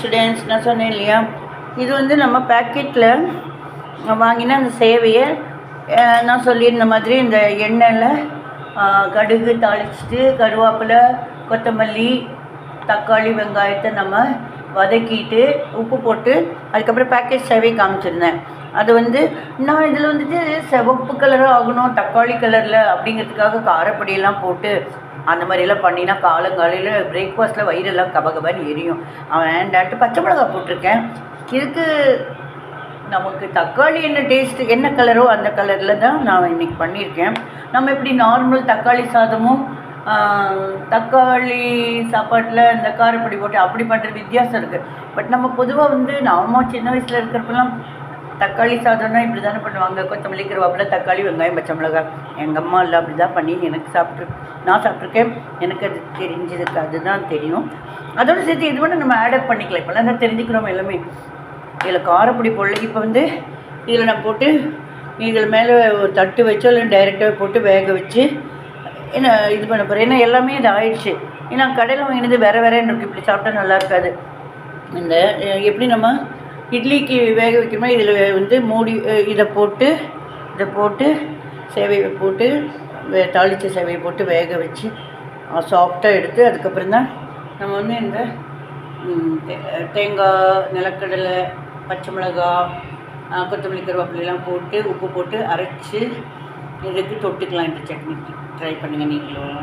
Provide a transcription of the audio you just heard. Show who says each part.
Speaker 1: Students, நான் சொன்னேன் இல்லையா, இது வந்து நம்ம பேக்கெட்டில் வாங்கின அந்த சேவையை நான் சொல்லியிருந்த மாதிரி இந்த எண்ணெயில் கடுகு தாளிச்சிட்டு கருவேப்பிலை, கொத்தமல்லி, தக்காளி, வெங்காயத்தை நம்ம வதக்கிட்டு உப்பு போட்டு அதுக்கப்புறம் பேக்கெட் சேவை காமிச்சிருந்தேன். அது வந்து நான் இதில் வந்துட்டு சிவப்பு கலராக ஆகணும் தக்காளி கலரில் அப்படிங்கிறதுக்காக காரப்பொடியெல்லாம் போட்டு அந்த மாதிரிலாம் பண்ணினா காலங்காலையில் பிரேக்ஃபாஸ்ட்டில் வயிறெல்லாம் கபகபன்னு எரியும். அவன் வேண்டான்ட்டு பச்சை மிளகா போட்டிருக்கேன். இதுக்கு நமக்கு தக்காளி என்ன டேஸ்ட்டு என்ன கலரோ அந்த கலரில் தான் நான் இன்றைக்கி பண்ணியிருக்கேன். நம்ம எப்படி நார்மல் தக்காளி சாதமும் தக்காளி சாப்பாட்டில் இந்த காரப்பொடி போட்டு அப்படி பண்ணுறது வித்தியாசம் இருக்குது. பட் நம்ம பொதுவாக வந்து நம்ம சின்ன வயசில் இருக்கிறப்பெல்லாம் தக்காளி சாதம்னா இப்படி தானே பண்ணுவாங்க. கொத்தமல்லி, கருவேப்பிலை, தக்காளி, வெங்காயம், பச்சை மிளகாய். எங்கள் அம்மா எல்லாம் அப்படி தான் பண்ணி எனக்கு நான் சாப்பிட்ருக்கேன். எனக்கு அது தெரிஞ்சதுக்கு அதுதான் தெரியும். அதோடு சேர்த்து இது பண்ண நம்ம ஆடப் பண்ணிக்கலாம். இப்போல்லாம் தான் தெரிஞ்சுக்கிறோம் எல்லாமே. இதில் காரப்பொடி போடல. இப்போ வந்து இதில் நான் போட்டு இதில் மேலே ஒரு தட்டு வச்சோ இல்லை டைரெக்டாக போட்டு வேக வச்சு என்ன இது பண்ண போகிறேன். ஏன்னா எல்லாமே இது ஆயிடுச்சு. ஏன்னா கடையில் வாங்கினது வேறேன்னு இருக்குது. இப்படி சாப்பிட்டா நல்லா இருக்காது. இந்த எப்படி நம்ம இட்லிக்கு வேக வைக்கணுமோ இதில் வந்து மூடி இதை போட்டு சேவையை போட்டு தாளித்த சேவையை போட்டு வேக வச்சு சாஃப்டாக எடுத்து அதுக்கப்புறம் தான் நம்ம வந்து இந்த தேங்காய், நிலக்கடலை, பச்சை மிளகாய், கொத்தமல்லி, கருவேப்பிலையெல்லாம் போட்டு உப்பு போட்டு அரைச்சி இதுக்கு தொட்டுக்கலாம். இந்த சட்னிக்கு ட்ரை பண்ணுங்கள் நீங்களும்.